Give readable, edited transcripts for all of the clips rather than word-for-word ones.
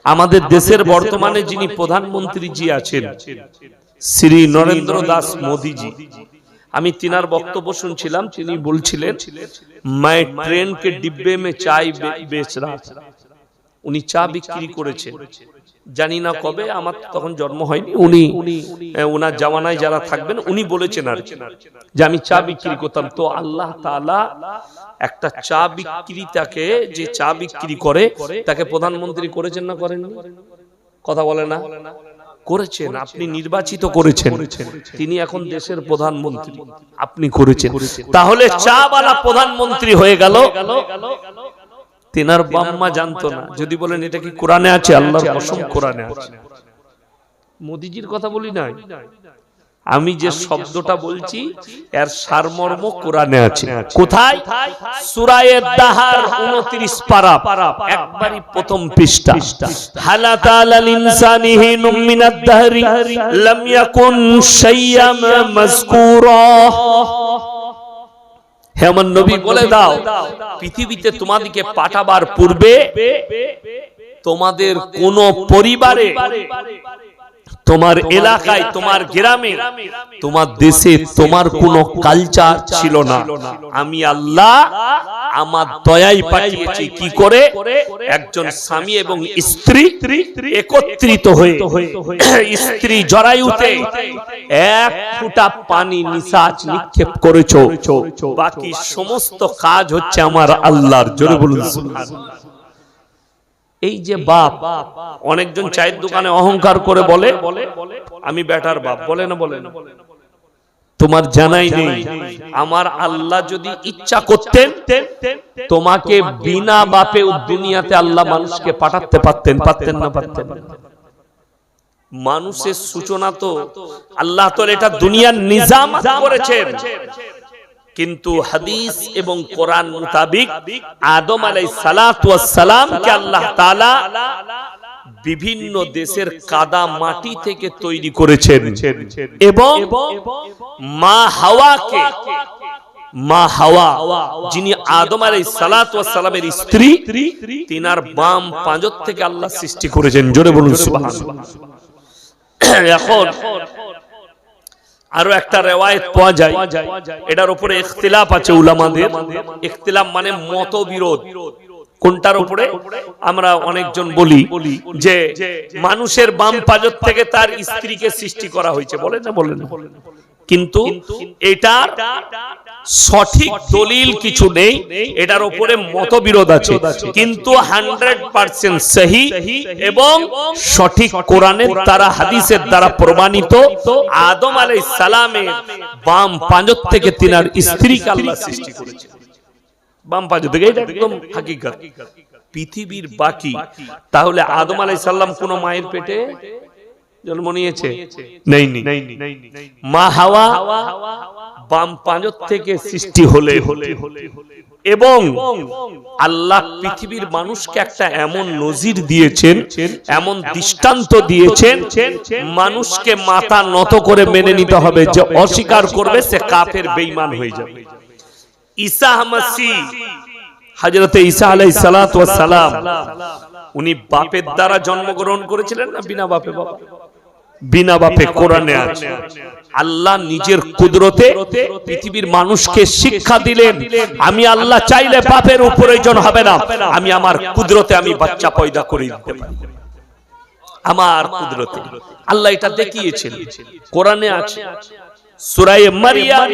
আমাদের দেশের বর্তমানে যিনি প্রধানমন্ত্রী জি আছেন শ্রী নরেন্দ্র দাস মোদীজি, আমি তিনার বক্তব্য শুনছিলাম। তিনি বলছিলেন मैं ट्रेन के डिब्बे में चाय बेच रहा था। উনি চা বিক্রি করেছেন, জানি না কবে, আমার তখন জন্ম হয়নি। উনি ওনার জামানায় যারা থাকবেন উনি বলেছেন আর যে আমি চা বিক্রি করতাম। তো আল্লাহ তাআলা একটা চা বিক্রেতাকে, যে চা বিক্রি করে, তাকে প্রধানমন্ত্রী করেছেন না করেননি? কথা বলে না? করেছেন। আপনি নির্বাচিত করেছেন, তিনি এখন দেশের প্রধানমন্ত্রী, আপনি করেছেন। তাহলে চাওয়ালা প্রধানমন্ত্রী হয়ে গেল। তিনার বাম্মা জানতো না। যদি বলেন এটা কি কোরআনে আছে, আল্লাহর কসম কোরআনে আছে। মোদিজির কথা বলি নাই, আমি যে শব্দটা বলছি এর সারমর্ম কোরআনে আছে। কোথায়? সূরা দাহার 29 পারা, একবারই প্রথম পৃষ্ঠা। হালাতা আলাল ইনসানি হিনুম মিনাদ দাহরি লাম ইয়াকুন শাইয়াম মাযকুরা। হে আমার নবী বলে দাও, পৃথিবীতে তোমাদেরকে পাঠাবার পূর্বে তোমাদের কোন পরিবারে, তোমার এলাকায়, তোমার গ্রামে, তোমার দেশে তোমার কোন কালচার ছিল না। আমি আল্লাহ আমার দয়ায় পাঠিয়েছি। কি করে? একজন স্বামী এবং স্ত্রী একত্রিত হয়ে স্ত্রী জরায়ুতে এক ফোঁটা পানি নিঃশ্বাস নিক্ষেপ করেছো, বাকি সমস্ত কাজ হচ্ছে আমার আল্লাহর। জোরে বলুন সুবহানাল্লাহ। এই যে বাপ, অনেকজন চায়ের দোকানে অহংকার করে বলে আমি বেটার বাপ, বলে না? বলে না? তোমার জানাই নেই, আমার আল্লাহ যদি ইচ্ছা করতেন তোমাকে বিনা বাপে দুনিয়াতে আল্লাহ মানুষকে পাঠাতে পারতেন। পারতেন না? পারতেন। মানুষের সূচনা তো আল্লাহ তো এটা দুনিয়ার নিজাম করেছেন, কিন্তু হাদিস এবং কোরআন মোতাবেক আদম আলাইহিস সালাতু ওয়াস সালামকে আল্লাহ তাআলা বিভিন্ন দেশের কাদা মাটি থেকে তৈরি করেছেন এবং মা হাওয়াকে, মা হাওয়া যিনি আদম আলাইহিস সালাতু ওয়াস সালামের স্ত্রী, তিনার বাম পাঁজর থেকে আল্লাহ সৃষ্টি করেছেন। জোরে বলুন সুবহানাল্লাহ। এখন আরো একটা রিওয়ায়াত পাওয়া যায়, এটার উপরে ইখতিলাফ আছে উলামাদের। ইখতিলাফ মানে মতবিরোধ। কোনটার উপরে? আমরা অনেকজন বলি যে মানুষের বাম পাঁজর থেকে তার স্ত্রীকে সৃষ্টি করা হয়েছে, বলে না? বলে না? কিন্তু এটার সঠিক দলিল কিছু নেই, এটার উপরে মতবিরোধ আছে, কিন্তু 100% সহি এবং সঠিক কোরআনের দ্বারা, হাদিসের দ্বারা প্রমাণিত। আদম আলাইহিস সালামের বাম পাঁজর থেকে তিনার স্ত্রীকে আল্লাহ সৃষ্টি করেছে, বাম পাঁজর থেকে। এটা একদম হাকিকত। পৃথিবীর বাকি, তাহলে আদম আলাইহিস সালাম কোন মায়ের পেটে জন্ম নিয়েছে? নেই। মা হাওয়া বাম পাঁজর থেকে সৃষ্টি হলে এবং আল্লাহ পৃথিবীর মানুষকে একটা এমন নজির দিয়েছেন, এমন দৃষ্টান্ত দিয়েছেন, মানুষকে মাথা নত করে মেনে নিতে হবে। যে অস্বীকার করবে সে কাফের, বেঈমান হয়ে যাবে। ঈসা মাসিহ, হযরত ঈসা আলাইহিস সালাতু ওয়াস সালাম, উনি বাপের দ্বারা জন্মগ্রহণ করেছিলেন না বিনা বাপে? বাবা বিনা বাপে। কোরআনে আছে আল্লাহ নিজের কুদরতে পৃথিবীর মানুষকে শিক্ষা দিলেন, আমি আল্লাহ চাইলে বাপের প্রয়োজন হবে না, আমি আমার কুদরতে আমি বাচ্চা পয়দা করে দিতে পারি। আমার কুদরতে আল্লাহ এটা দেখিয়েছেন, কোরআনে আছে। সূরা মারিয়াম।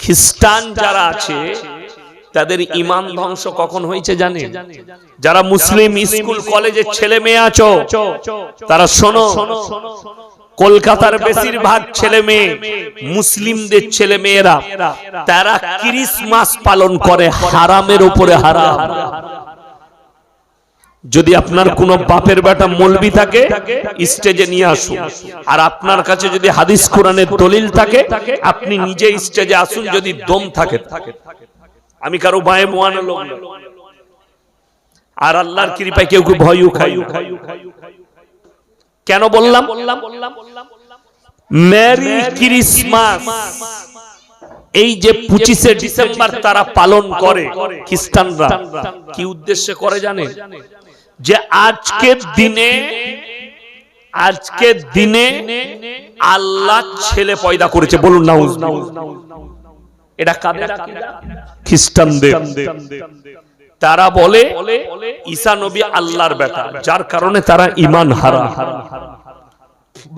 খ্রিস্টান যারা আছে তাদের ঈমান ধ্বংস কখন হয়েছে জানেন? যারা মুসলিম স্কুল কলেজের ছেলে মেয়ে আছো তারা শোনো, কলকাতার বেশিরভাগ ছেলে মেয়ে, মুসলিমদের ছেলে মেয়েরা, তারা ক্রিসমাস পালন করে হারামের উপরে হারাম। যদি আপনার কোন বাপের বেটা মৌলবি থাকে স্টেজে নিয়ে আসুন, আর আপনার কাছে যদি হাদিস কোরআনের দলিল থাকে আপনি নিজে স্টেজে আসুন, যদি দম থাকে। আমি কারো ভয়ে মোয়ানো লোক না, আর আল্লাহর কৃপায় কেউ কেউ ভয়ও খাই। কেন বললাম? মেরি ক্রিসমাস এই যে 25শে ডিসেম্বর তারা পালন করে খ্রিস্টানরা, কি উদ্দেশ্যে করে জানেন? যে আজকের দিনে আল্লাহ ছেলে পয়দা করেছে, বলুন নাউজুবিল্লাহ। এটা কাদের আকীদা? খ্রিস্টানদের। তারা বলে ঈসা নবী আল্লাহর বেটা, যার কারণে তারা ঈমান হারা।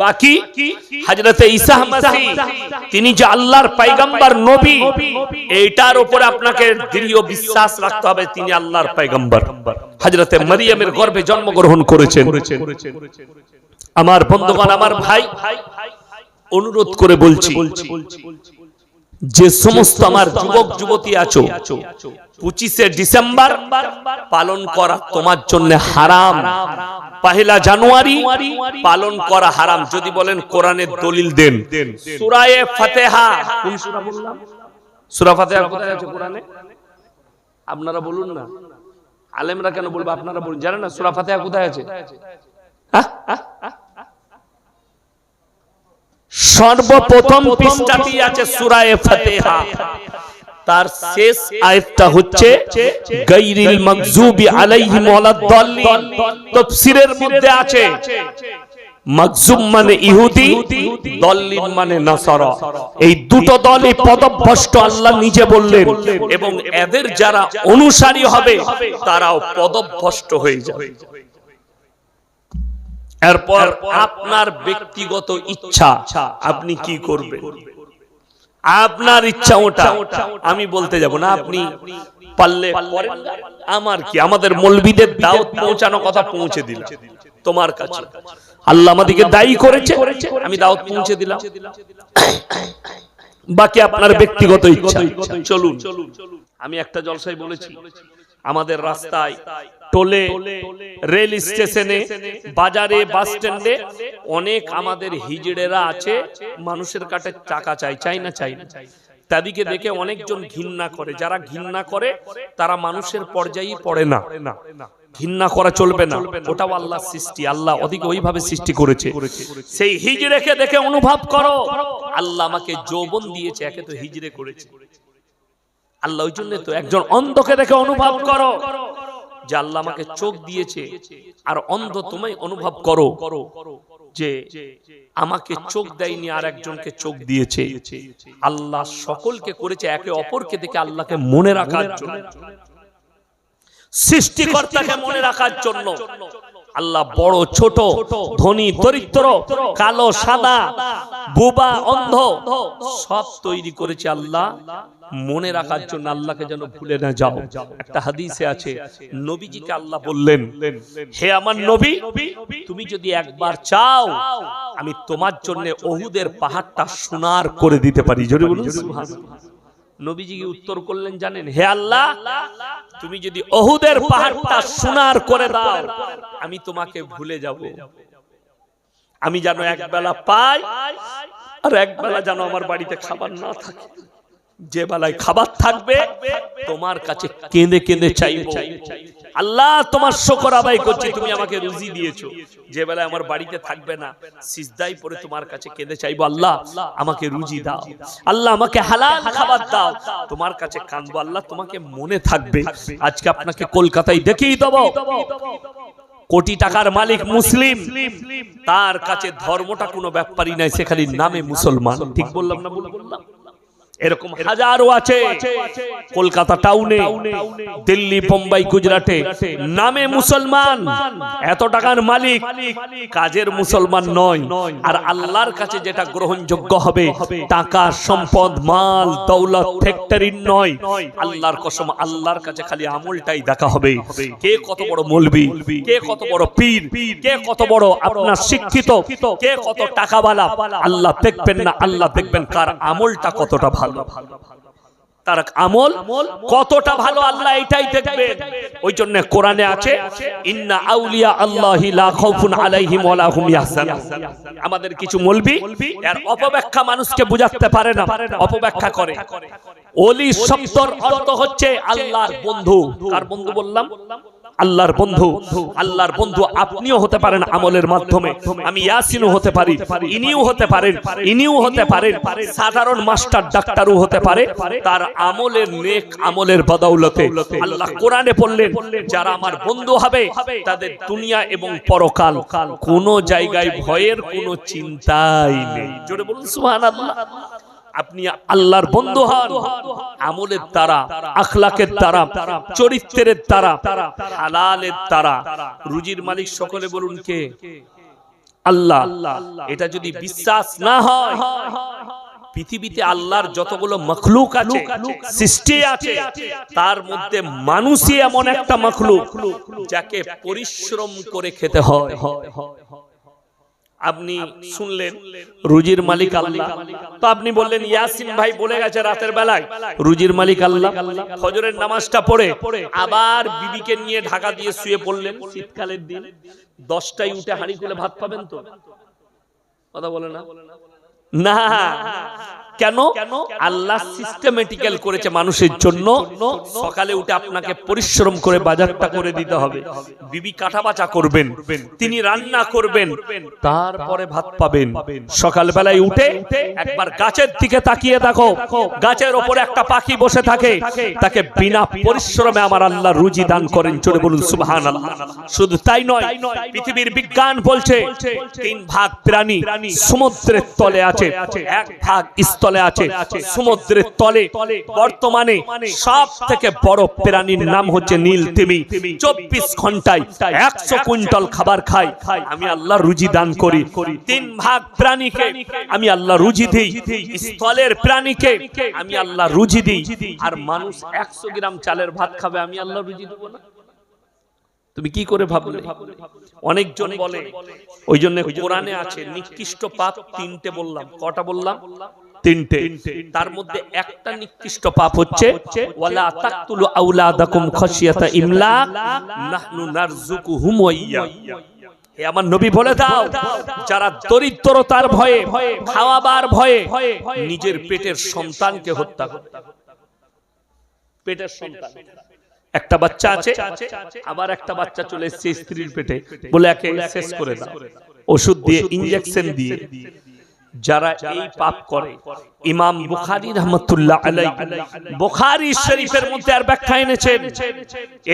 বাকি হযরত ঈসা মাসীহ তিনি যে আল্লাহর পয়গম্বর নবী, এটার উপরে আপনাকে দৃঢ় বিশ্বাস রাখতে হবে তিনি আল্লাহর পয়গম্বর। হযরত মারিয়ামের গর্ভে জন্মগ্রহণ করেছেন। আমার বন্ধুগণ, আমার ভাই, অনুরোধ করে বলছি, যে সমস্ত আমার যুবক যুবতী আছো, 25শে ডিসেম্বর পালন করা তোমার জন্য হারাম। 1 জানুয়ারি পালন করা হারাম। যদি বলেন কোরআনের দলিল দেন, সূরা ফাতিহা, কোন সূরা বললাম? সূরা ফাতিহা কোথায় আছে কোরআনে? আপনারা বলুন না, আলেমরা কেন বলবো, আপনারা বলুন। জানেন না সূরা ফাতিহা কোথায় আছে? সর্বপ্রথম পৃষ্ঠাটি আছে সূরা ফাতিহা, তার শেষ আয়াতটা হচ্ছে গায়রিল মাগযুবি আলাইহিম ওয়ালাদ-দাল্লিন। তাফসীরের মধ্যে আছে মাগযুব মানে ইহুদি, দাল্লিন মানে নাসারা। এই দুটো দলই পদভ্রষ্ট আল্লাহ নিজে বললেন, এবং এদের যারা অনুসারী হবে তারাও পদভ্রষ্ট হয়ে যাবে। এরপর আপনার ব্যক্তিগত ইচ্ছা, আপনি কি করবেন, আপনার ইচ্ছা ওটা, আমি বলতে যাব না। আপনি পারলে করেন, আমার কি, আমাদের মৌলবীদের দাওয়াত পৌঁছানো কথা পৌঁছে দিলাম তোমার কাছে। আল্লাহ আমাদেরকে দায়ী করেছে, আমি দাওয়াত পৌঁছে দিলাম। বাকি আপনার ব্যক্তিগত ইচ্ছা। চলুন, আমি একটা জলসায় বলেছি, আমাদের রাস্তায়, টোলে, রেল স্টেশনে, বাজারে, বাস স্ট্যান্ডে অনেক আমাদের হিজড়েরা আছে, মানুষের কাছে টাকা চাই না? তাদেরকে দেখে অনেকজন ঘৃণা করে। যারা ঘৃণা করে তারা মানুষের পর্যায়ে পড়ে না। ঘৃণা করা চলবে না, ওটাও আল্লাহর সৃষ্টি, আল্লাহ ওদিকে ওইভাবে সৃষ্টি করেছে। সেই হিজড়েকে দেখে অনুভব করো, আল্লাহ আমাকে যৌবন দিয়েছে, একে তো হিজড়ে করেছে আল্লাহ। ওই জন্য তো একজন অন্ধকে দেখে অনুভব করো যে আল্লাহ আমাকে চোখ দিয়েছে, আর অন্ধ তুমি অনুভব করো যে আমাকে চোখ দেয়নি, আর একজনকে চোখ দিয়েছে। আল্লাহ সকলকে করেছে একে অপরকে দেখে আল্লাহকে মনে রাখার জন্য, সৃষ্টিকর্তাকে মনে রাখার জন্য। আল্লাহ বড় ছোট, ধনী দরিদ্র, কালো সাদা, বোবা অন্ধ সব তৈরি করেছে আল্লাহ মনে রাখার জন্য, আল্লাহকে যেন ভুলে না যাও। একটা হাদিসে আছে, নবীজিকে আল্লাহ বললেন, হে আমার নবী, তুমি যদি একবার চাও আমি তোমার জন্য উহুদের পাহাড়টা সোনার করে দিতে পারি। জোরে বলুন সুবহানাল্লাহ। নবীজিকে উত্তর করলেন জানেন, হে আল্লাহ, তুমি যদি উহুদের পাহাড়টা সোনার করে দাও আমি তোমাকে ভুলে যাব। আমি যেন একবেলা পাই, আর একবেলা যেন আমার বাড়িতে খাবার না থাকে। যে বেলায় খাবার থাকবে তোমার কাছে কেঁদে কেঁদে চাইবো, আল্লাহ তোমার শুকর আদায় করছি, তুমি আমাকে রুজি দিয়েছো। যে বেলায় আমার বাড়িতে থাকবে না, সিজদায় পড়ে তোমার কাছে কেঁদে চাইবো, আল্লাহ আমাকে রুজি দাও, আল্লাহ আমাকে হালাল খাবার দাও। তোমার কাছে কাঁদবো, আল্লাহ তোমাকে মনে থাকবে। আজকে আপনাকে কলকাতায় দেখিয়ে দেবো, কোটি টাকার মালিক মুসলিম, তার কাছে ধর্মটা কোনো ব্যাপারই নাই, সে খালি নামে মুসলমান। ঠিক বললাম না? বললাম। এরকম হাজারো আছে কলকাতা টাউনে, দিল্লি, বোম্বাই, গুজরাটে, নামে মুসলমান, এত টাকার মালিক, কাজের মুসলমান নয়। আর আল্লাহর কাছে যেটা গ্রহণযোগ্য হবে, টাকা, সম্পদ, মাল, দৌলত, ফ্যাক্টরি নয়। আল্লাহর কসম, আল্লাহর কাছে খালি আমলটাই দেখা হবে। কে কত বড় মৌলবি, কে কত বড় পীর, কে কত বড় আপনার শিক্ষিত, কে কত টাকাওয়ালা, আল্লাহ দেখবেন না, আল্লাহ দেখবেন কার আমলটা কতটা ভালো, তার আমল কতটা ভালো, আল্লাহ এটাই দেখবেন। ওই জন্য কোরআনে আছে, ইন্না আউলিয়া আল্লাহি লা খাউফুন আলাইহিম ওয়া লা হুম ইয়াহজানুন। আমাদের কিছু মৌলবি এর অপব্যাখ্যা মানুষকে বুঝাতে পারে না, অপব্যাখ্যা করে। ওলি শব্দের অর্থ হচ্ছে আল্লাহর বন্ধু। কার বন্ধু বললাম? আল্লাহর বন্ধু আপনিও হতে পারেন আমলের মাধ্যমে, আমি ইয়াসিনও হতে পারি, ইনিও হতে পারেন, ইনিও হতে পারেন, সাধারণ মাস্টার ডাক্তারও হতে পারে, তার আমলের নেক আমলের বদৌলতে আল্লাহ কোরআনে বললেন যারা আমার বন্ধু হবে তাদের দুনিয়া এবং পরকাল কোনো জায়গায় ভয়ের কোনো চিন্তাই নেই। জোরে বলুন সুবহানাল্লাহ। আপনি আল্লাহর বন্ধু হন আমলের দ্বারা, আখলাকের দ্বারা, চরিত্রের দ্বারা, হালালের দ্বারা। রুজির মালিক সকলে বলুন কে? আল্লাহ। এটা যদি বিশ্বাস না হয়, পৃথিবীতে আল্লাহর যতগুলো মখলুক আছে, সৃষ্টি আছে, তার মধ্যে মানুষই এমন একটা মখলুক যাকে পরিশ্রম করে খেতে হয়। আপনি শুনলেন রুজির মালিক আল্লাহ, তো আপনি বললেন ইয়াসিন ভাই বলে গেছে রাতের বেলায় রুজির মালিক আল্লাহ। ফজরের নামাজটা পড়ে আবার বিবিকে নিয়ে ঢাকা দিয়ে শুয়ে পড়লেন। শীতকালের দিন 10টায় উঠে হাঁড়ি খুলে ভাত পাবেন তো? কথা বলে না না কেন? আল্লাহ সিস্টেমেটিক্যাল করেছে মানুষের জন্য। সকালে উঠে আপনাকে পরিশ্রম করে বাজারটা করে দিতে হবে, বিবি কাটা বাছা করবেন, তিনি রান্না করবেন, তারপরে ভাত পাবেন। সকালবেলায় উঠে একবার গাছের দিকে তাকিয়ে দেখো, গাছের ওপরে একটা পাখি বসে থাকে, তাকে বিনা পরিশ্রমে আমার আল্লাহ রুজি দান করেন। চলে বলুন সুবহানাল্লাহ। শুধু তাই নয়, পৃথিবীর বিজ্ঞান বলছে 3 ভাগ প্রাণী সমুদ্রের তলে আছে, 1 ভাগ স্থলে আছে। সমুদ্রের তলে বর্তমানে সব থেকে বড় প্রাণীর নাম হচ্ছে নীল তিমি। 24 ঘন্টায় 100 কুইন্টাল খাবার খায়। আমি আল্লাহ রুজি দান করি। 3 ভাগ প্রাণীকে আমি আল্লাহ রুজি দিই, স্থলের প্রাণীকে আমি আল্লাহ রুজি দিই। আর মানুষ 100 গ্রাম চালের ভাত খাবে, আমি আল্লাহ রুজি দেব না? তুমি কি করে ভাবলে? অনেকজন বলে, ওই জন্য কোরআনে আছে নিকৃষ্ট পাপ 3টে বললাম। কটা বললাম? 3টে। তার মধ্যে একটা নিকৃষ্ট পাপ হচ্ছে ওয়ালা তাকতুলু আওলাদাকুম খাশিয়াতা ইমলাক নাহনু নারযুকুহুম ওয়া ইয়াকুম। হে আমার নবী বলে দাও, যারা দরিদ্রতার ভয়ে, খাওয়াবার ভয়ে নিজের পেটের সন্তানকে হত্যা করে। পেটের সন্তান, একটা বাচ্চা আছে, আবার একটা বাচ্চা চলে এসেছে স্ত্রীর পেটে, বলে একে শেষ করে দাও ওষুধ দিয়ে, ইনজেকশন দিয়ে। যারা এই পাপ করে, ইমাম বুখারী রাহমাতুল্লাহ আলাইহি বুখারী শরীফের মধ্যে আর ব্যাখ্যা এনেছেন,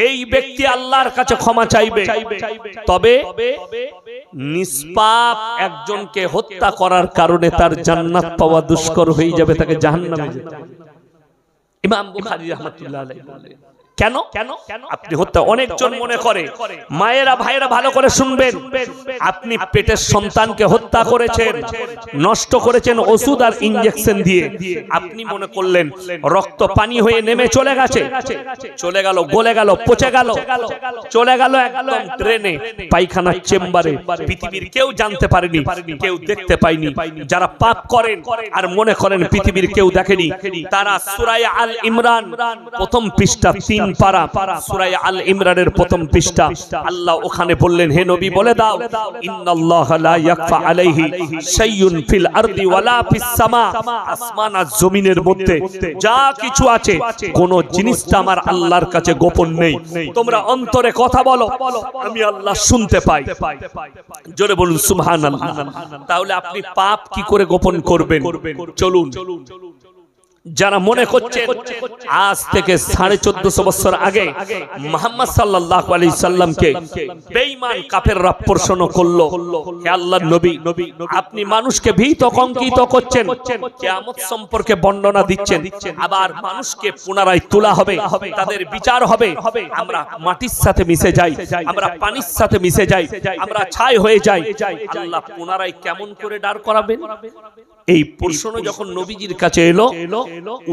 এই ব্যক্তি আল্লাহর কাছে ক্ষমা চাইবে, তবে নিষ্পাপ একজনকে হত্যা করার কারণে তার জান্নাত পাওয়া দুষ্কর হয়ে যাবে, তাকে জাহান্নামে যেতে হবে। ইমাম বুখারী রাহমাতুল্লাহ আলাইহি বলেন কেন? আপনি হত্যা, অনেকজন মনে করে, মায়েরা ভাইয়েরা ভালো করে শুনবেন, আপনি পেটের সন্তানকে হত্যা করেছেন, নষ্ট করেছেন ওষুধ আর ইনজেকশন দিয়ে। আপনি মনে করলেন রক্ত পানি হয়ে নেমে চলে গেছে, চলে গেল, গলে গেল, পচে গেল, চলে গেল একদম ট্রেনে, পায়খানার চেম্বারে, পৃথিবীর কেউ জানতে পারেনি, কেউ দেখতে পায়নি। যারা পাপ করেন আর মনে করেন পৃথিবীর কেউ দেখেনি, তারা সূরা আল ইমরান প্রথম পৃষ্ঠা 3 পারা, সূরা আল ইমরানের প্রথম পৃষ্ঠা, আল্লাহ ওখানে বললেন, হে নবী বলে দাও, ইন্নাল্লাহা লা ইয়াখফা আলাইহি শাইউন ফিল আরদি ওয়ালা ফিস সামা। আসমান আর জমিনের মধ্যে যা কিছু আছে, কোন জিনিসটা আমার আল্লাহর কাছে গোপন নেই। তোমরা অন্তরে কথা বলো, আমি আল্লাহ শুনতে পাই। জোরে বলুন সুবহানাল্লাহ। তাহলে আপনি পাপ কি করে গোপন করবেন? চলুন, যারা মনে করছেন আজ থেকে 1450 বছর আগে মুহাম্মদ সাল্লাল্লাহু আলাইহি সাল্লামকে বেঈমান কাফেররা প্রশ্ন করলো, হে আল্লাহর নবী, আপনি মানুষকে ভীত কঙ্কিত করছেন, কিয়ামত সম্পর্কে বর্ণনা দিচ্ছেন, আবার মানুষকে পুনরায় তোলা হবে, তাদের বিচার হবে, আমরা মাটির সাথে মিশে যাই, আমরা পানির সাথে মিশে যাই, আমরা ছাই হয়ে যাই, আল্লাহ পুনরায় কেমন করে দাঁড় করাবেন? এই প্রশ্ন যখন নবীজির কাছে এলো,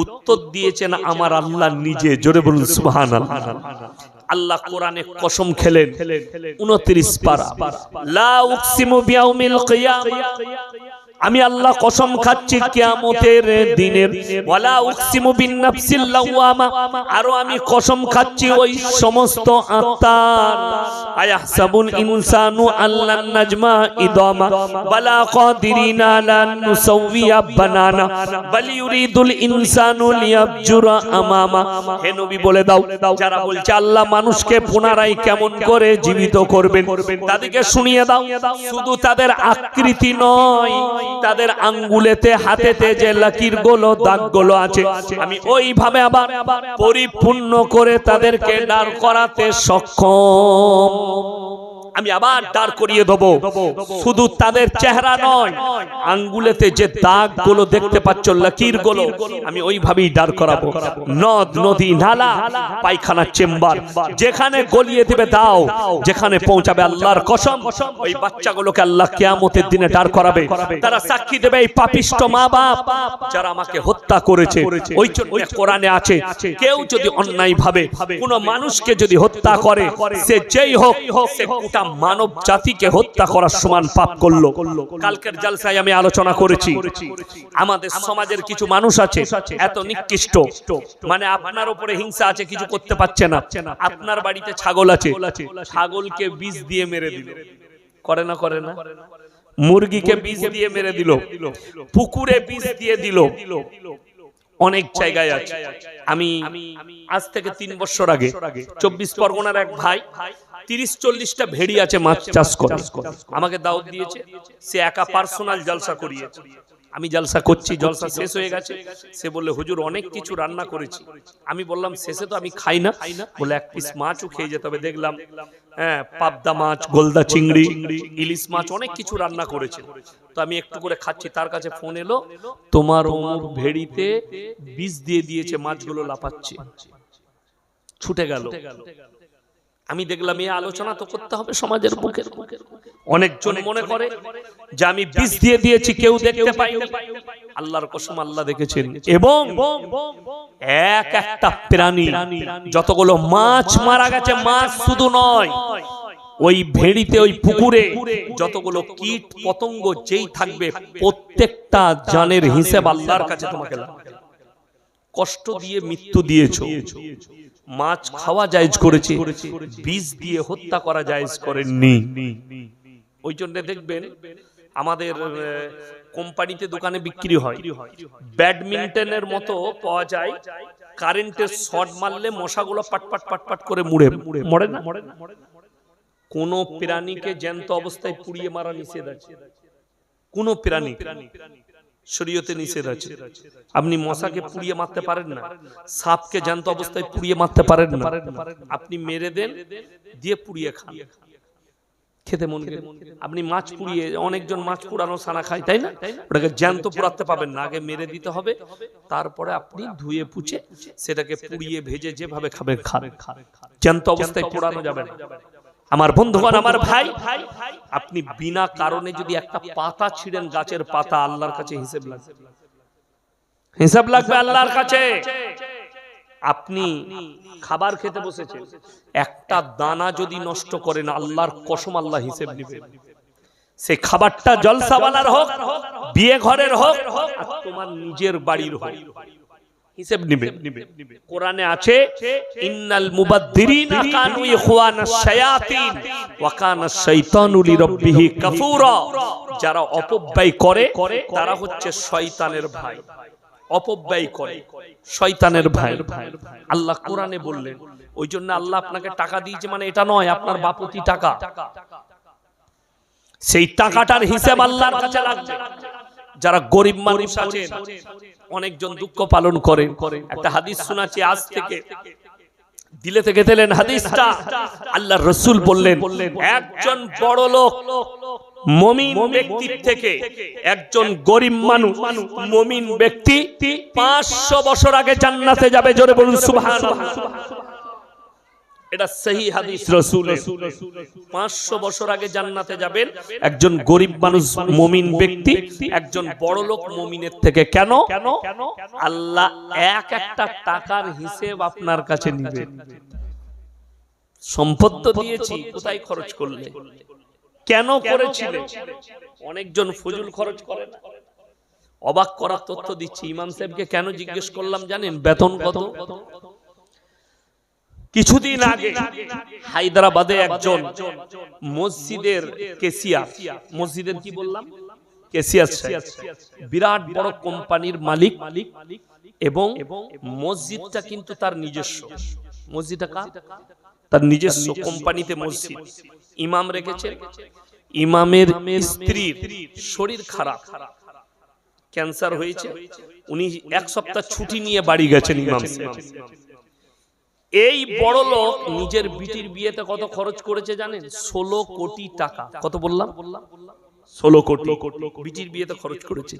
উত্তর দিয়েছেন আমার আল্লাহ নিজে। জোরে বলুন সুবহানাল্লাহ। আল্লাহ কোরআনে কসম খেলেন 29 পারা, লা উকসিমু বিয়াউমিল কিয়ামা, আমি আল্লাহ কসম খাচ্ছি কিয়ামতের দিনের ওয়ালা উকসিমু বিন নাফসিল লাওয়ামা আরো আমি কসম খাচ্ছি ওই সমস্ত আত্মার আয়াহসাবুল ইনসানু আল্লান নাজমা ইদামা বালা কাদিরিনা আলা নুসাউইয়া বানানা বাল ইউরিদুল ইনসানু লিয়াবজুরা আমামা। হে নবী বলে দাও যারা বলছে আল্লাহ মানুষকে পুনরায় কেমন করে জীবিত করবেন তাদেরকে শুনিয়ে দাও শুধু তাদের আকৃতি নয় তাদের আঙ্গুলেতে হাতেতে যে লাকির গুলো দাগ গুলো আছে আমি ওইভাবে আবার পরিপূর্ণ করে তাদেরকে দাঁড় করাতে সক্ষম। আমি আবার দাঁড় করিয়ে দেব শুধু তাদের চেহারা নয় আঙ্গুলেতে যে দাগ গুলো দেখতে পাচ্ছ লাকির গুলো আমি ওইভাবেই দাঁড় করাবো। নদ নদী নালা পায়খানা চেম্বার যেখানে গলিয়ে দিবে দাও যেখানে পৌঁছাবে আল্লাহর কসম ওই বাচ্চাগুলোকে আল্লাহ কিয়ামতের দিনে দাঁড় করাবে। তারা সাক্ষী দেবে এই পাপিষ্ট মা বাপ যারা আমাকে হত্যা করেছে। ওই জন্য কোরআনে আছে কেউ যদি অন্যায় ভাবে কোনো মানুষকে যদি হত্যা করে সে যেই হোক সে গোটা মানব জাতিকে হত্যা করার সমান পাপ করলো। কালকের জলসায় আমি আলোচনা করেছি আমাদের সমাজের কিছু মানুষ আছে এত নিকৃষ্ট মানে আপনার উপরে হিংসা আছে কিছু করতে পারছে না। আপনার বাড়িতে ছাগল আছে ছাগলকে বিষ দিয়ে মেরে দিল করে না করে না মুরগিকে বিষ দিয়ে মেরে দিল পুকুরে বিষ দিয়ে দিল অনেক জায়গায় আছে। আমি আজ থেকে 3 বছর আগে 24 পরগনার এক ভাই 30-40টা ভেড়ি আছে মাছ চাষ করে আমাকে দাওয়াত দিয়েছে সে একা পার্সোনাল জলসা করিয়েছে। আমি জলসা করছি জলসা শেষ হয়ে গেছে সে বললে হুজুর অনেক কিছু রান্না করেছি। আমি বললাম শেষে তো আমি খাই না বলে এক পিস মাছও খেয়ে যেতে হবে। দেখলাম হ্যাঁ পাবদা মাছ গোলদা চিংড়ি ইলিশ মাছ অনেক কিছু রান্না করেছে তো আমি একটু করে খাচ্ছি তার কাছে ফোন এলো তোমার অমুক ভেড়িতে বিষ দিয়ে দিয়েছে মাছগুলো লাফাচ্ছে ছুটে গেল। আমি দেখলাম এই আলোচনা তো করতে হবে সমাজের বুকে। অনেকজন মনে করে যে আমি বিষ দিয়ে দিয়েছি কেউ দেখতে পাইনি আল্লাহর কসম আল্লাহ দেখেছেন। এবং এক একটা প্রাণী যতগুলো মাছ মারা গেছে মাছ শুধু নয় ওই ভেড়িতে ওই পুকুরে যতগুলো কীট পতঙ্গ যেই থাকবে প্রত্যেকটা জানের হিসাব আল্লাহর কাছে তোমাকে কষ্ট দিয়ে মৃত্যু দিয়েছো। মাছ খাওয়া জায়েজ করেছে বিষ দিয়ে হত্যা করা জায়েজ করেননি। ওই জন্য দেখবেন আমাদের কোম্পানিতে দোকানে বিক্রি হয় ব্যাডমিন্টনের মতো পাওয়া যায় কারেন্টের শর্ট মারলে মশাগুলো পাটপাট পাটপাট করে মরে না। কোন প্রাণীকে জ্যান্ত অবস্থায় পুড়িয়ে মারা নিষেধ আছে কোন প্রাণী শরীয়তে নিষেধ আছে। আপনি মশাকে পুড়িয়ে মারতে পারেন না সাপকে জ্যান্ত অবস্থায় পুড়িয়ে মারতে পারেন না আপনি মেরে দেন দিয়ে পুড়িয়ে খান খেতে মন গেলে। আপনি মাছ পুড়িয়ে অনেকজন মাছ পুড়ানো ছানা খায় তাই না ওটাকে জ্যান্ত পুড়াতে পাবেন না আগে মেরে দিতে হবে তারপরে আপনি ধুয়ে পুছে সেটাকে পুড়িয়ে ভেজে যেভাবে খাবে খান জ্যান্ত অবস্থায় পোড়ানো যাবে না। আমার বন্ধুগণ আমার ভাই আপনি বিনা কারণে যদি একটা পাতা ছিঁড়েন গাছের পাতা আল্লাহর কাছে হিসাব লাগবে আল্লাহর কাছে। আপনি খাবার খেতে বসেছেন একটা দানা যদি নষ্ট করেন আল্লাহর কসম আল্লাহ হিসাব নেবেন। সে খাবারটা জলসাওয়ালার হোক বিয়ে ঘরের হোক আর তোমার নিজের বাড়ির হোক হিসাব নেবেন। কোরআনে আছে ইন্নাল মুবাদদিরিনা কানু ইখওয়ানাশ শায়াতিন ওয়া কানাশ শাইতানু লিরাব্বিহি কাফুরা। যারা অপব্যয় করে তারা হচ্ছে শয়তানের ভাই অপব্যয় করে শয়তানের ভাই আল্লাহ কোরআনে বললেন। ওই জন্য আল্লাহ আপনাকে টাকা দিয়েছে মানে এটা নয় আপনার বাপতি টাকা সেই টাকাটার হিসাব আল্লাহর কাছে লাগবে। যারা গরিব মানুষ আছেন অনেকজন দুঃখ পালন করে একটা হাদিস শোনাচ্ছি আজ থেকে দিলে থেকে দিলেন হাদিসটা আল্লাহর রাসূল বললেন একজন বড় লোক মুমিন ব্যক্তির থেকে একজন গরিব মানুষ মুমিন ব্যক্তি 500 বছর আগে জান্নাতে যাবে জোরে বলুন সুবহানাল্লাহ। এটা সহিহ হাদিস রাসূলের 500 বছর আগে জান্নাতে যাবেন একজন গরিব মানুষ মুমিন ব্যক্তি একজন বড় লোক মুমিনের থেকে। কেন আল্লাহ এক একটা টাকার হিসাব আপনার কাছে নেবেন। সম্পদ তো দিয়েছি কোথায় খরচ করলে কেন করেছিলেন? অনেকজন ফজুল খরচ করে না। অবাক করার তথ্য দিচ্ছি, ইমাম সাহেবকে কেন জিজ্ঞেস করলাম জানেন? বেতন কত? কিছুদিন আগে হায়দ্রাবাদে একজন মসজিদের কেসিয়ার, মসজিদের কি বললাম, কেসিয়ার সাহেব, বিরাট বড় কোম্পানির মালিক, এবং মসজিদটা কিন্তু তার নিজস্ব। মসজিদটা তার নিজস্ব, কোম্পানিতে মসজিদ। ইমাম রেখেছেন। ইমামের স্ত্রীর শরীর খারাপ, ক্যান্সার হয়েছে। উনি এক সপ্তাহ ছুটি নিয়ে বাড়ি গেছেন ইমাম সাহেব। এই বড় লোক নিজের বিটির বিয়েতে কত খরচ করেছে জানেন? 16 কোটি টাকা। কত বললাম? 16 কোটি বিটির বিয়েতে খরচ করেছে।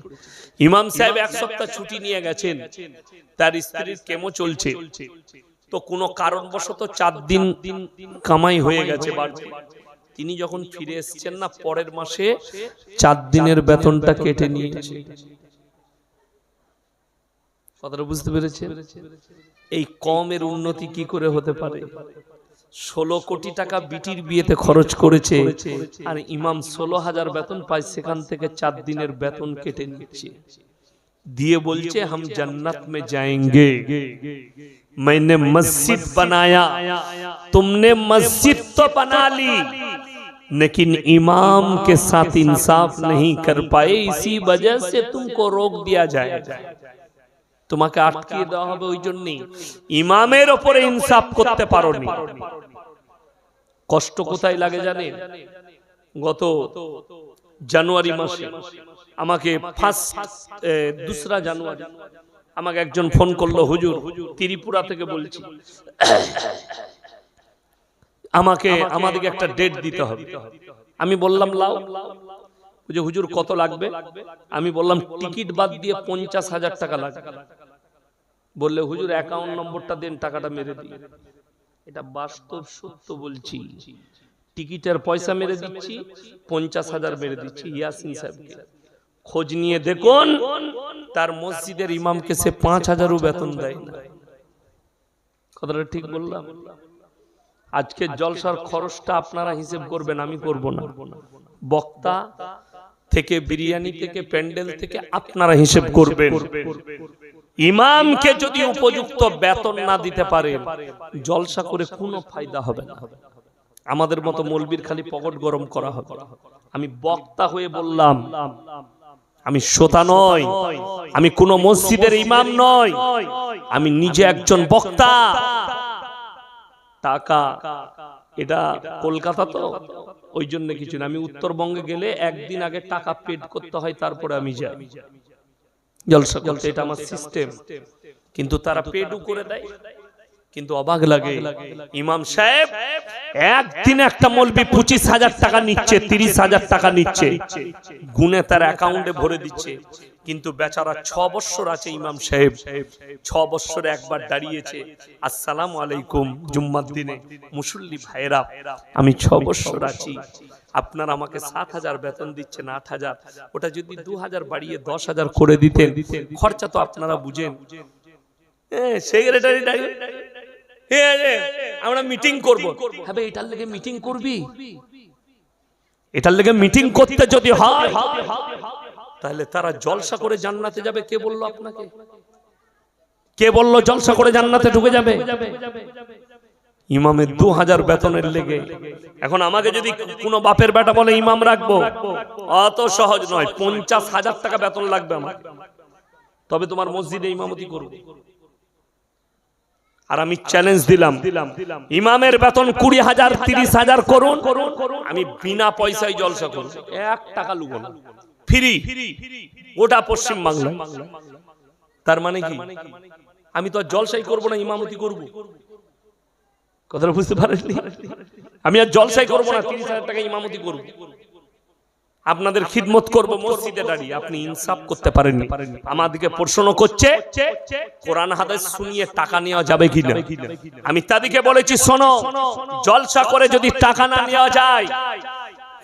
ইমাম সাহেব এক সপ্তাহ ছুটি নিয়ে গেছেন, তার স্ত্রীর কেমো চলছে, তো কোনো কারণবশত 4 দিন কামাই হয়ে গেছে বাড়তি। তিনি যখন ফিরে এসেছেন না, পরের মাসে 4 দিনের বেতনটা কেটে নিয়েছে। কথাটা বুঝতে পেরেছেন? এই কমের উন্নতি কি করে হতে পারে? 16 কোটি টাকা বিটির বিয়েতে খরচ করেছে, আর ইমাম 16,000 বেতন পায়, সেখান থেকে 4 দিনের বেতন কেটে নিচ্ছে, দিয়ে বলছে হাম জান্নাত মে যায়েঙ্গে, मैंने मस्जिद बनाया, तुमने मस्जिद तो बना ली, लेकिन इमाम के साथ इंसाफ नहीं कर पाए, इसी वजह से तुमको रोक दिया जाएगा। তোমাকে আটকিয়ে দেওয়া হবে ওই জন্যই, ইমামের উপরে ইনসাফ করতে পারোনি। কষ্ট কোথায় লাগে জানেন? গত জানুয়ারি মাসে আমাকে 2 জানুয়ারি আমাকে একজন ফোন করলো, হুজুর ত্রিপুরা থেকে বলছি, আমাদেরকে একটা ডেট দিতে হবে। আমি বললাম লাও। হুজুর কত লাগবে? আমি বললাম টিকিট বাদ দিয়ে 50,000 টাকা লাগবে। বললে হুজুর অ্যাকাউন্ট নম্বরটা দেন, টাকাটা মেরে দিই। এটা বাস্তব সত্য বলছি, টিকিটের পয়সা মেরে দিচ্ছি, 50,000 মেরে দিচ্ছি ইয়াসিন সাহেবকে। খোঁজ নিয়ে দেখুন, তার মসজিদের ইমামকে সে 5,000ও বেতন দেয় না। কথাটা ঠিক বললাম? আজকে জলসার খরচটা আপনারা হিসেব করবেন, আমি করব না। বক্তা থেকে, বিরিয়ানি থেকে, প্যান্ডেল থেকে আপনারা হিসেব করবেন। ইমামকে যদি উপযুক্ত বেতন না দিতে পারে, জলসা করে কোনো ফায়দা হবে না। আমাদের মতো মৌলবীর খালি পকেট গরম করা হবে। আমি বক্তা হয়ে বললাম, আমি শ্রোতা নই, আমি কোন মসজিদের ইমাম নই, আমি নিজে একজন বক্তা। টাকা এটা কলকাতা তো, ওই জন্য কিছু না। আমি উত্তরবঙ্গে গেলে একদিন আগে টাকা পেড করতে হয়, তারপরে আমি যাই জলসা করতে। এটা আমার সিস্টেম। কিন্তু তারা পেডও করে দেয়। কিন্তু অবাক লাগে, ইমাম সাহেব একদিন একটা মৌলবি 25,000 টাকা নিচ্ছে, 30,000 টাকা নিচ্ছে, গুনে তার অ্যাকাউন্টে ভরে দিচ্ছে। কিন্তু বেচারা 6 বছর আছে ইমাম সাহেব, 6 বছরে একবার দাঁড়িয়েছে, আসসালামু আলাইকুম জুম্মার দিনে, মুসল্লি ভাইরা আমি 6 বছর আছি, আপনারা আমাকে 7,000 বেতন দিচ্ছেন, 8,000, ওটা যদি 2,000 বাড়িয়ে 10,000 করে দিতেন, খরচা তো আপনারা বুঝেন। সেক্রেটারি আমরা মিটিং করব, হ্যাঁ এটার লেগে মিটিং করবি, এটার লেগে মিটিং করতে যদি হয়, তাহলে তারা জলসা করে জান্নাতে যাবে। কে বললো আপনাকে? কে বললো জলসা করে জান্নাতে ঢুকে যাবে? ইমামের 2,000 বেতনের লেগে। এখন আমাকে যদি কোনো বাপের বেটা বলে ইমাম রাখবো, অত সহজ নয়। 50,000 টাকা বেতন লাগবে আমার, তবে তোমার মসজিদে ইমামতি করবো। আর আমি চ্যালেঞ্জ দিলাম, ইমামের বেতন 20,000 30,000 করুন, আমি বিনা পয়সায় জলসা করব, 1 টাকা লুবো না, ফ্রি, গোটা পশ্চিম বাংলা। তার মানে কি? আমি তো জলসাই করব না, ইমামতি করব। কথাটা বুঝতে পারেননি? আমি আর জলসাই করব না, 30,000 টাকা ইমামতি করব, আপনাদের খিদমত করব মসজিদে দাঁড়িয়ে। আপনি ইনসাফ করতে পারেননি। আমাদেরকে প্রশ্ন করছে কোরআন হাদিস শুনিয়ে টাকা নেওয়া যাবে কিনা। আমি তাদেরকে বলেছি, শোনো, জলসা করে যদি টাকা না নেওয়া যায়,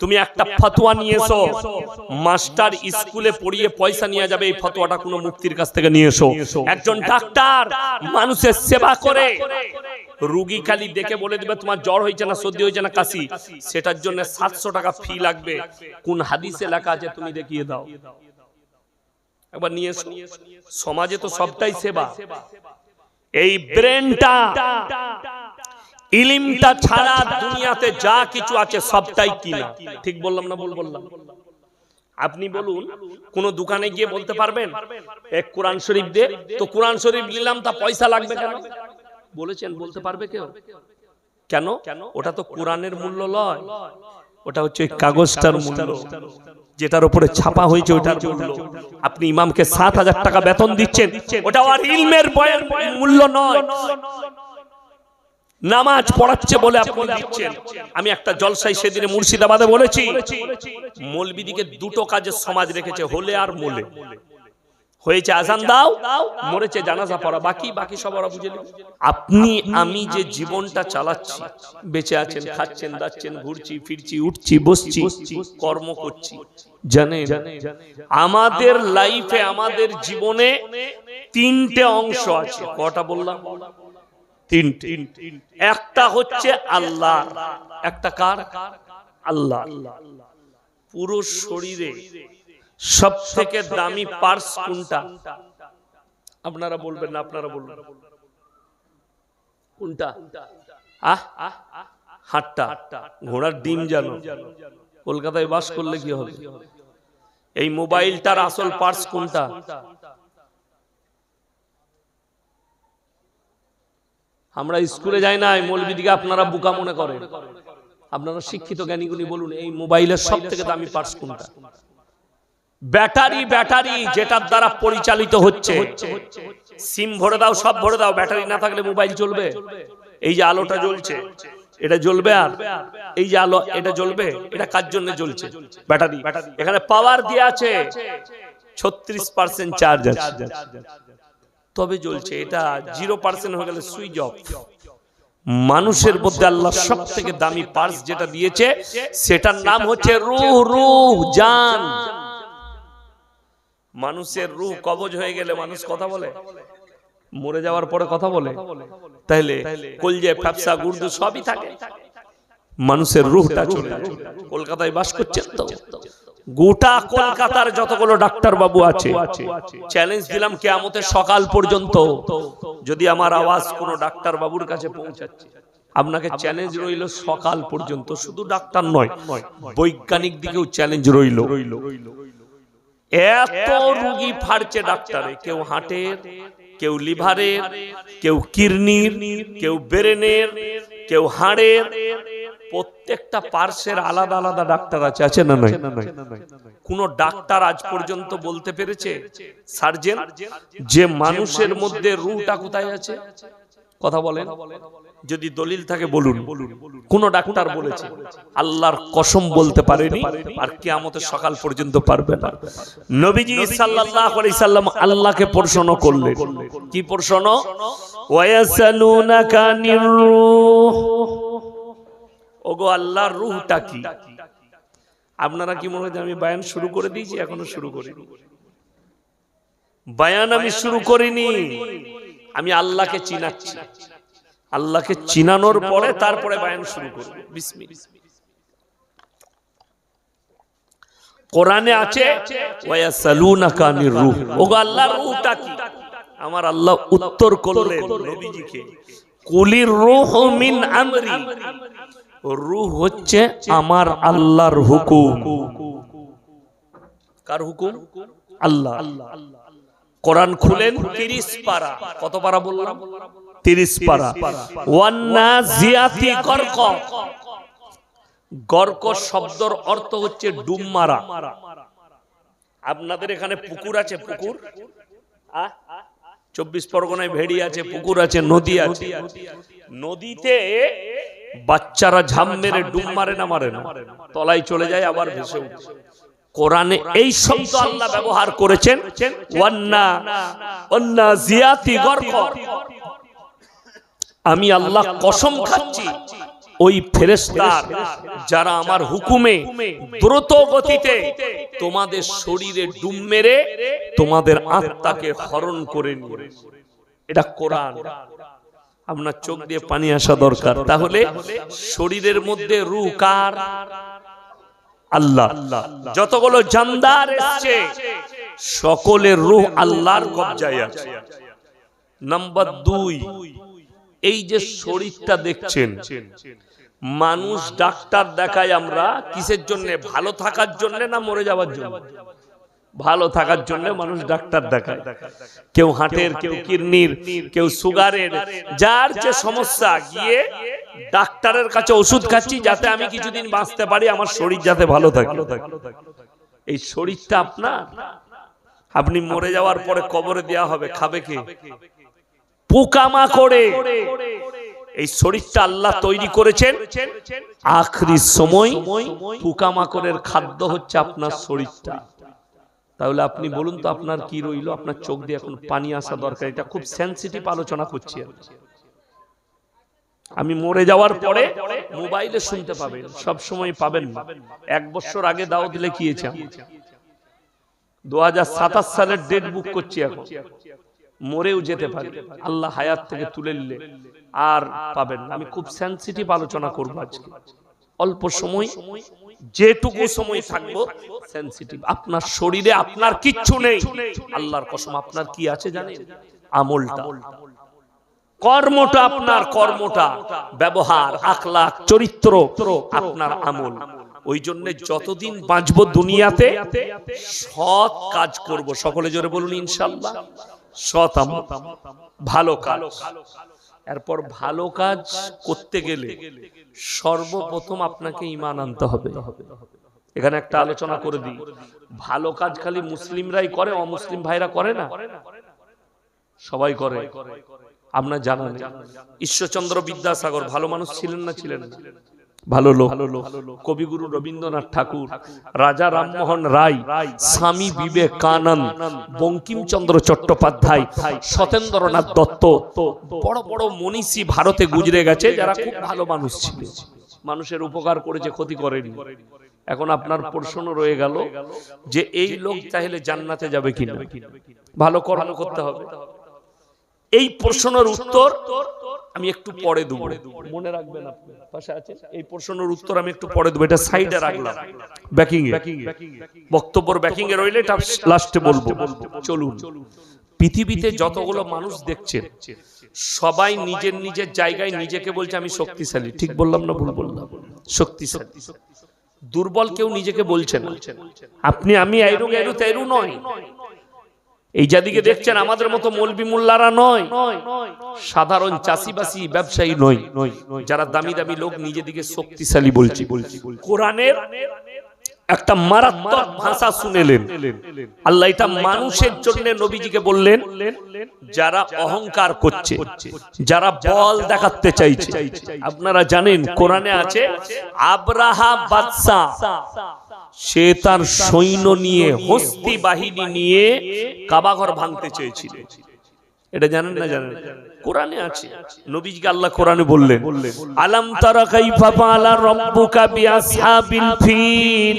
তুমি একটা ফতোয়া নিয়ে এসো, মাস্টার স্কুলে পড়িয়ে পয়সা নিয়ে যাবে, এই ফতোয়াটা কোনো মুফতির কাছ থেকে নিয়ে এসো। একজন ডাক্তার মানুষের সেবা করে, রোগী খালি দেখে বলে দিবে তোমার জ্বর হয়েছে না, সর্দি হয়েছে না, কাশি, সেটার জন্য 700 টাকা ফি লাগবে। কোন হাদিসে লেখা আছে তুমি দেখিয়ে দাও, একবার নিয়ে এসো। সমাজে তো সবটাই সেবা। এই ব্রেনটা, ইলমটা ছাড়া দুনিয়াতে যা কিছু আছে সবটাই কিনা। ঠিক বললাম না ভুল বললাম? আপনি বলুন, কোন দোকানে গিয়ে বলতে পারবেন এক কোরআন শরীফ দে, তো কোরআন শরীফ নিলাম তা পয়সা লাগবে কেন বলেছেন? বলতে পারবে কেউ? কেন? ওটা তো কোরআনের মূল্য নয়, ওটা হচ্ছে ওই কাগজটার মূল্য, যেটার উপরে ছাপা হয়েছে ওটার মূল্য। আপনি ইমামকে 7,000 টাকা বেতন দিচ্ছেন, ওটা আর ইলমের বইয়ের মূল্য নয়, নামাজ পড়াচ্ছে বলে আপনি দিচ্ছেন। আমি একটা জলসায় সেদিনে মুর্শিদাবাদে বলেছি, মৌলবীদিকে দুটো কাজে সমাজ রেখেছে, হলে আর মোলে। হয়েছে আজান দাও, মরেছে জানাজা পড়া, বাকি সব ওরা বুঝে নেবে। আপনি আমি যে জীবনটা চালাচ্ছি, বেঁচে আছেন, খাচ্ছেন দাচ্ছেন, ঘুরছি ফিরছি, উঠছি বসছি, কর্ম করছি, জানেন আমাদের লাইফে, আমাদের জীবনে 3টে অংশ আছে। কটা বললাম? 3টে। একটা হচ্ছে আল্লাহ, একটা কার? আল্লাহ। পুরো শরীরে সব থেকে দামি পার্স কোনটা? আপনারা বলবেন না, আপনারা বলবেন কোনটা? হাতটা। ঘোড়ার ডিম জানো? কলকাতায় বাস করলে কি হবে? এই মোবাইলটার আসল পার্স কোনটা? আমরা স্কুলে যাই না, মৌলবীদিকে আপনারা বোকা মনে করেন। আপনারা শিক্ষিত জ্ঞানীগুলি বলুন, এই মোবাইলের সব থেকে দামি পার্স কোনটা? ব্যাটারি। ব্যাটারি যেটার দ্বারা পরিচালিত হচ্ছে। সিম ভরে দাও, সব ভরে দাও, ব্যাটারি না থাকলে মোবাইল চলবে? এই যে আলোটা জ্বলছে, এটা জ্বলবে, আর এই যে আলো এটা জ্বলবে, এটা কার জন্য জ্বলছে? ব্যাটারি। এখানে পাওয়ার দিয়ে আছে, 36% চার্জ আছে, তবে জ্বলছে। এটা 0% হয়ে গেলে সুইচ অফ। মানুষের মধ্যে আল্লাহ সব থেকে দামি পার্স যেটা দিয়েছে, সেটার নাম হচ্ছে রূহ, জান। মানুষের রূহ কবজ হয়ে গেলে মানুষ কথা বলে? মরে যাওয়ার পরে কথা বলে? তাইলে কলজে, ফ্যাপসা, গুর্দু সবই থাকে, মানুষের রূহটা চলে যায়। কলকাতায় বাস করছেন তো, গোটা কলকাতার যতগুলো ডাক্তার বাবু আছে, চ্যালেঞ্জ দিলাম কিয়ামতের সকাল পর্যন্ত যদি আমার আওয়াজ কোনো ডাক্তার বাবুর কাছে পৌঁছাচ্ছে, আপনাকে চ্যালেঞ্জ রইল সকাল পর্যন্ত। শুধু ডাক্তার নয়, বৈজ্ঞানিক দিকেও চ্যালেঞ্জ রইল। এত রোগী ফাড়ছে ডাক্তারে, কেউ হার্টের, কেউ লিভারের, কেউ কিডনির, কেউ ব্রেনের, কেউ হাড়ের, প্রত্যেকটা পার্শ্বের আলাদা আলাদা ডাক্তার আছে না নয়? কোন ডাক্তার আজ পর্যন্ত বলতে পেরেছে, সার্জেন, যে মানুষের মধ্যে রূহটা কোথায় আছে? কথা বলেন, যদি দলিল থাকে বলুন। কোন ডাক্তার বলেছে? আল্লাহর কসম বলতে পারেনি, আর কিয়ামতের সকাল পর্যন্ত পারবে না। নবীজি সাল্লাল্লাহু আলাইহি সাল্লাম আল্লাহকে প্রশ্ন করলেন। কি প্রশ্ন? ওয়ায়াসালুনাকা আনির রূহ, ওগো আল্লাহর রূহটা কি? আপনারা কি মনে হয় আমি বয়ান শুরু করে দিয়েছি? এখনো শুরু করিনি বয়ান, আমি শুরু করিনি। আমি আল্লাহকে চিনাচ্ছি, আল্লাহকে চিনানোর পরে তারপরে বয়ান শুরু করব। বিসমিল্লাহ। কোরআনে আছে ওয়ায়াসালুনাকা আনির রূহ, ওগো আল্লাহর রূহটা কি? আমার আল্লাহ উত্তর করলেন নবীজিকে, কুলির রূহু মিন আমরি, রূহ হচ্ছে আমার আল্লাহর হুকুম। কার হুকুম? আল্লাহ। কোরআন খুলেন 30 পারা। কত পারা বললাম? 30 পারা। ওয়ান্নাজিয়াতি গরক, গরক শব্দের অর্থ হচ্ছে ডুব মারা। আপনাদের এখানে পুকুর আছে? পুকুর 24 পরগনায় ভেড়ি আছে, পুকুর আছে, নদী আছে। নদীতে বাচ্চারা ঝাঁপ মেরে ডুব মারে না? মারে না? তলায় চলে যায়, আবার ভেসে উঠে। কোরআনে এই শব্দ আল্লাহ ব্যবহার করেছেন, ওয়ান্নাজিয়াতি গরক। আমি আল্লাহ কসম খাচ্ছি, ওই ফেরেশতার যারা আমার হুকুমে দ্রুত গতিতে তোমাদের শরীরে ডুব মেরে তোমাদের আত্মাকে হরণ করে নিয়ে, এটা কোরআন। আপনার চোখ দিয়ে পানি আসা দরকার। তাহলে শরীরের মধ্যে রূহ কার? আল্লাহ। যতগুলো জানদার এসেছে সকলের রূহ আল্লাহর কবজায় আছে। নাম্বার 2, এই যে শরীরটা দেখছেন, মানুষ ডাক্তার দেখায় আমরা কিসের জন্য? ভালো থাকার জন্য না মরে যাওয়ার জন্য? ভালো থাকার জন্য মানুষ ডাক্তার দেখায়। কেউ হার্টের, কেউ কিডনির, কেউ সুগারের, যার যে সমস্যা, গিয়ে ডাক্তারের কাছে ওষুধ খাচ্ছি যাতে আমি কিছুদিন বাঁচতে পারি, আমার শরীর যাতে ভালো থাকে। এই শরীরটা আপনার, আপনি মরে যাওয়ার পরে কবরে দেওয়া হবে, খাবে কে? পোকামাকড়ে। এই শরীরটা আল্লাহ তৈরি করেছেন, আখরি সময় পোকামাকড়ের খাদ্য হচ্ছে আপনার শরীরটা। তাহলে আপনি বলুন তো আপনার কি রইল? আপনার চোখ দিয়ে এখন পানি আসা দরকার। এটা খুব সেনসিটিভ আলোচনা করছি। আমি মরে যাওয়ার পরে মোবাইলে শুনতে পাবেন, সব সময় পাবেন না। 1 বছর আগে দাও দিলে কি হয়েছে? 2027 সালের ডেট বুক করছি এখন। মরেও যেতে পারি, আল্লাহ হায়াত থেকে তুলে নিলে আর পাবেন না। আমি খুব সেনসিটিভ আলোচনা করব আজকে। অল্প সময়, যেটুকু সময় থাকবো সেনসিটিভ। আপনার শরীরে আপনার কিচ্ছু নেই, আল্লাহর কসম। আপনার কি আছে জানেন? আমলটা, কর্মটা, আপনার কর্মটা, ব্যবহার, আখলাক, চরিত্র, আপনার আমল। ওই জন্য যতদিন বাঁচবো দুনিয়াতে সৎ কাজ করব। সকলে জোরে বলুন ইনশাআল্লাহ। সৎ আমল, ভালো কাজ। এরপর ভালো কাজ করতে গেলে সর্বপ্রথম আপনাকে ঈমান আনতে হবে। এখানে একটা আলোচনা করে দিই, ভালো কাজ খালি মুসলিমরাই করে, অমুসলিম ভাইরা করে না? সবাই করে। আপনার জানা নেই, ঈশ্বরচন্দ্র বিদ্যাসাগর ভালো মানুষ ছিলেন না? ছিলেন না? ভালো লোক। কবিগুরু রবীন্দ্রনাথ ঠাকুর, রাজা রামমোহন রায়, স্বামী বিবেকানন্দ, বঙ্কিমচন্দ্র চট্টোপাধ্যায়, সত্যেন্দ্রনাথ দত্ত, বড় বড় মনীষী ভারতে গুজরে গেছে, যারা খুব ভালো মানুষ ছিল, মানুষের উপকার করেছে, ক্ষতি করেনি। এখন আপনার প্রশ্ন রয়ে গেল যে এই লোক চাইলে জান্নাতে যাবে কিনা? ভালো কর্ম করতে হবে। এই প্রশ্নের উত্তর আমি একটু পরে দেব, মনে রাখবেন, আপনি পাশে আছেন। এই প্রশ্নের উত্তর আমি একটু পরে দেব, এটা সাইডে রাখলাম, ব্যাকিং এ, বক্তব্যের ব্যাকিং এ রইলে এটা লাস্টে বলবো। চলুন, পৃথিবীতে যতগুলো মানুষ দেখছেন সবাই নিজের নিজের জায়গায় নিজেকে বলছে আমি শক্তিশালী। ঠিক বললাম না ভুল বললাম? শক্তিশালী। দুর্বল কেউ নিজেকে বলছে না। আপনি আমি এরু এরু তেরু নয়। এই যাদিকে দেখছেন আমাদের মতো মৌলবি মোল্লারা নয়, সাধারণ চাষিবাসী ব্যবসায়ী নয়, যারা দামি দামি লোক নিজেদিকে শক্তিশালী বলছি। কোরআনের একটা মারাত্মক ভাষা শুনেলেন আল্লাহ, এটা মানুষের জন্য নবীজিকে বললেন, যারা অহংকার করছে, যারা বল দেখাতে চাইছে। আপনারা জানেন কোরআনে আছে আব্রাহা বাদশা, সে তার সৈন্য নিয়ে, হস্তি বাহিনী নিয়ে কাবাঘর ভাঙতে চেয়েছিল। এটা জানেন না? জানেন? কোরআনে আছে। নবীজিকে আল্লাহ কোরআনে বললেন, আলাম তারা কাইফা ফাআলা রাব্বুকা বিআসহাবিল ফিল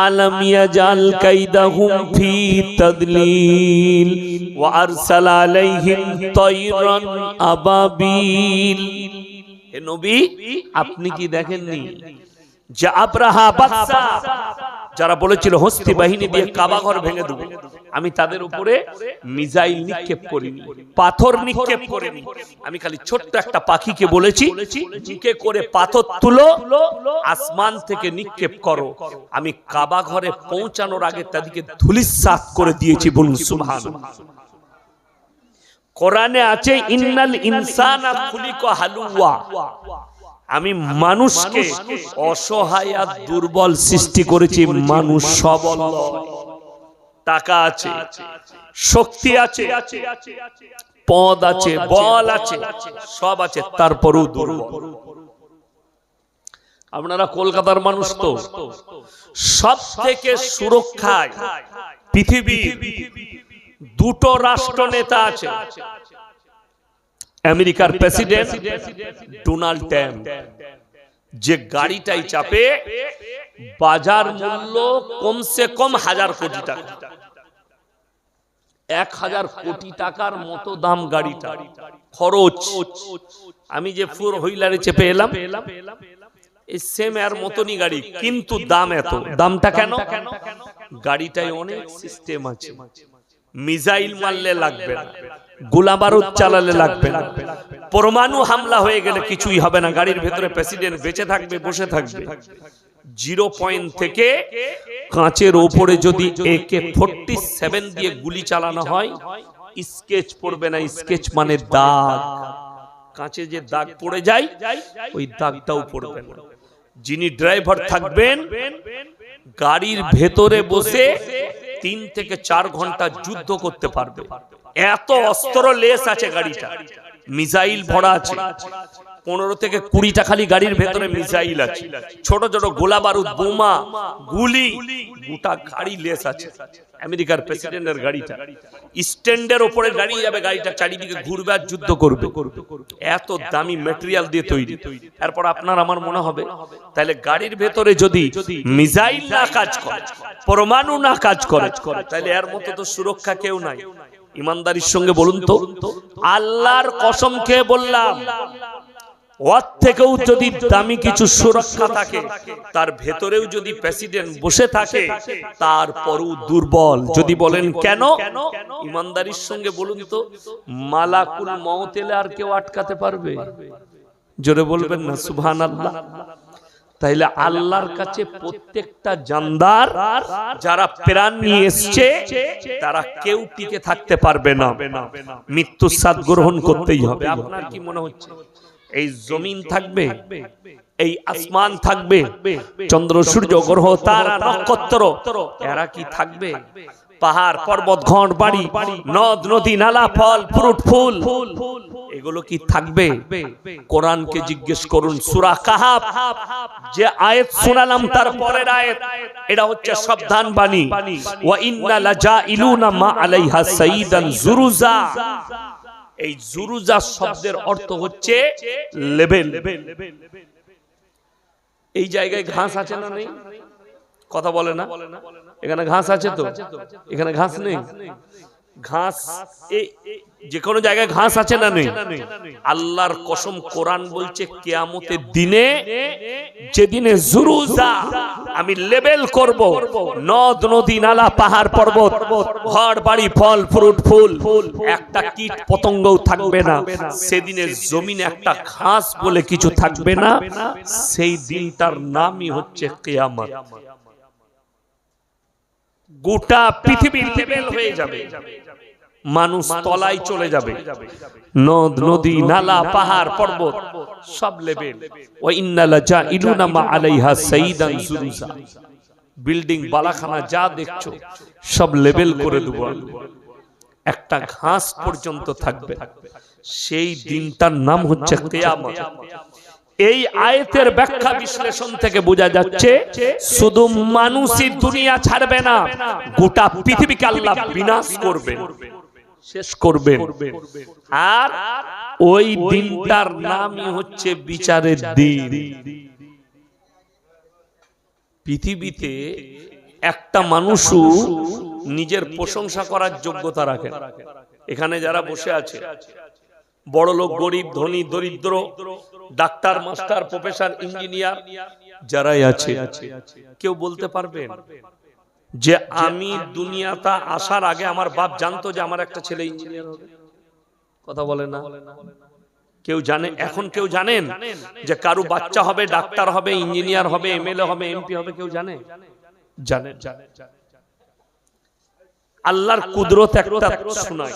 আলাম ইয়াজাল কাইদাহুম ফি তাদলিল ওয়া আরসালা আলাইহিম তায়রান আবাবিল। হে নবী, আপনি কি দেখেননি যে আব্রাহা বাদশা যারা বলেছিল হস্তি বাহিনী দিয়ে কাবাঘর ভেঙে দেব, আমি তাদের উপরে মিসাইল নিক্ষেপ করিনি, পাথর নিক্ষেপ করিনি। আমি খালি ছোট্ট একটা পাখিকে বলেছি মুখে করে পাথর তুলো, আসমান থেকে নিক্ষেপ করো। আমি কাবাঘরে পৌঁছানোর আগে তাদেরকে ধূলিসাৎ করে দিয়েছি। বলুন সুবহানাল্লাহ। কোরআনে আছে ইন্নাল ইনসানা খুলিকা হালুয়া, আমি মানুষকে অসহায় আর দুর্বল সৃষ্টি করেছি। মানুষ সবল, টাকা আছে, শক্তি আছে, পদ আছে, বল আছে, সব আছে, তারপরেও দুর্বল। আপনারা কলকাতার মানুষ তো, সব থেকে সুরক্ষায় পৃথিবীর দুটো রাষ্ট্রনেতা আছে। আমেরিকার প্রেসিডেন্ট ডোনাল্ড ট্রাম্প, যে গাড়িটাই চাপে বাজার মূল্য কমসে কম 1000 কোটি টাকা, 1000 কোটি টাকার মতো দাম গাড়িটা খরচ। আমি যে 4 হুইলারে চেপে এলাম, এই সেম এর মতনই গাড়ি, কিন্তু দাম এত। দামটা কেন? গাড়িটায় অনেক সিস্টেম আছে। মিসাইল মারলে লাগবে না, গোলা বারুদ চালালে লাগবে না, পরমাণু হামলা হয়ে গেলে কিছুই হবে না। গাড়ির ভেতরে প্রেসিডেন্ট বেঁচে থাকবে, বসে থাকবে। 0 পয়েন্ট থেকে কাঁচের ওপরে যদি AK-47 দিয়ে গুলি চালানো হয়, স্কেচ পড়বে না। স্কেচ মানে দাগ, কাঁচে যে দাগ পড়ে যায় ওই দাগটাও পড়বে না। যিনি ড্রাইভার থাকবেন গাড়ির ভেতরে বসে 3 থেকে 4 ঘন্টা যুদ্ধ করতে পারবে। এত অস্ত্র লেস আছে গাড়িটা, মিসাইল ভরা আছে। 15 থেকে 20টা খালি গাড়ির ভেতরে মিসাইল আছে, ছোট ছোট গোলা বারুদ, বোমা, গুলি, গোটা গাড়ি লেস আছে। আমেরিকার প্রেসিডেন্টের গাড়িটা স্ট্যান্ডের উপরে দাঁড়িয়ে যাবে, গাড়িটা চারিদিকে ঘুরবে আর যুদ্ধ করবে। এত দামি ম্যাটেরিয়াল দিয়ে তৈরি। এরপর আপনার আমার মনে হবে তাহলে গাড়ির ভেতরে যদি মিসাইল না কাজ করে, পরমাণু না কাজ করে, তাহলে এর মতো তো সুরক্ষা কেউ নাই। ইমানদারির সঙ্গে বলুন তো, আল্লাহর কসম খেয়ে বললাম, ওর থেকেও যদি দামি কিছু সুরক্ষা থাকে, তার ভেতরেও যদি প্রেসিডেন্ট বসে থাকে, তারপরও দুর্বল। যদি বলেন কেন, ইমানদারির সঙ্গে বলুন তো, মালাকুল মউত এলে আর কেউ আটকাতে পারবে? জোরে বলবেন না সুবহানাল্লাহ। তাইলে আল্লাহর কাছে প্রত্যেকটা জানদার যারা প্রাণ নিয়ে এসছে, তারা কেউ টিকে থাকতে পারবে না, মৃত্যুর স্বাদ গ্রহণ করতেই হবে। আপনার কি মনে হচ্ছে এই জমিন থাকবে, এই আসমান থাকবে, চন্দ্র সূর্য গ্রহ তারা নক্ষত্র এরা কি থাকবে? পাহাড় পর্বত ঘন বাড়ি নদ নদী নালা ফল ফ্রুট ফুল এগুলো কি থাকবে? কোরআনকে জিজ্ঞেস করুন, সূরা কাহাফ যে আয়াত শোনালাম তার পরের আয়াত, এটা হচ্ছে সাবধান বাণী। ওয়া ইন্না লাজাইলুনা মা আলাইহা সাইদান জুরুজা। এই জুরুজা শব্দের অর্থ হচ্ছে লেভেল। এই জায়গায় ঘাস আছে না নেই? কথা বলে না? এখানে ঘাস আছে তো? এখানে ঘাস নেই? ঘাস যে কোনো জায়গায় ঘাস আছে না নেই? আল্লাহর কসম, কোরআন বলছে কিয়ামতের দিনে, যেদিনে জুরুজা আমি লেবেল করব, নদ নদী নালা পাহাড় পর্বত ঘর বাড়ি ফল ফ্রুট ফুল, একটা কীট পতঙ্গও থাকবে না। সেদিনে জমিনে একটা ঘাস বলে কিছু থাকবে না। সেই দিনটার নামই হচ্ছে কিয়ামত। গোটা পৃথিবী লেবেল হয়ে যাবে, মানুষ তলায় চলে যাবে, নদ নদী নালা পাহাড় পর্বত সব লেবেল। ওয়া ইন্না লাজাইলুনা মা আলাইহা সাইদান জুরুজা। বিল্ডিং বালাখানা যা দেখছো সব লেবেল করে দেব, একটা ঘাস পর্যন্ত থাকবে। সেই দিনটার নাম হচ্ছে কিয়ামত। এই আয়াতের ব্যাখ্যা বিশ্লেষণ থেকে বোঝা যাচ্ছে, শুধু মানুষই দুনিয়া ছাড়বে না, গোটা পৃথিবীকে আল্লাহ বিনাশ করবেন, শেষ করবেন। আর ওই দিনটার নামই হচ্ছে বিচারের দিন। পৃথিবীতে একটা মানুষও নিজের প্রশংসা করার যোগ্যতা রাখে না। এখানে যারা বসে আছে, বড় লোক গরিব ধনী দরিদ্র, ডাক্তার মাস্টার প্রফেসর ইঞ্জিনিয়ার যারাই আছে, কেউ বলতে পারবেন যে আমি দুনিয়াতে আসার আগে আমার বাপ জানতো যে আমার একটা ছেলে ইঞ্জিনিয়ার হবে? কথা বলে না? কেউ জানে? এখন কেউ জানেন যে কারো বাচ্চা হবে ডাক্তার হবে ইঞ্জিনিয়ার হবে এমএলএ হবে এমপি হবে? কেউ জানে? জানেন? আল্লাহর কুদরত একটা শোনায়।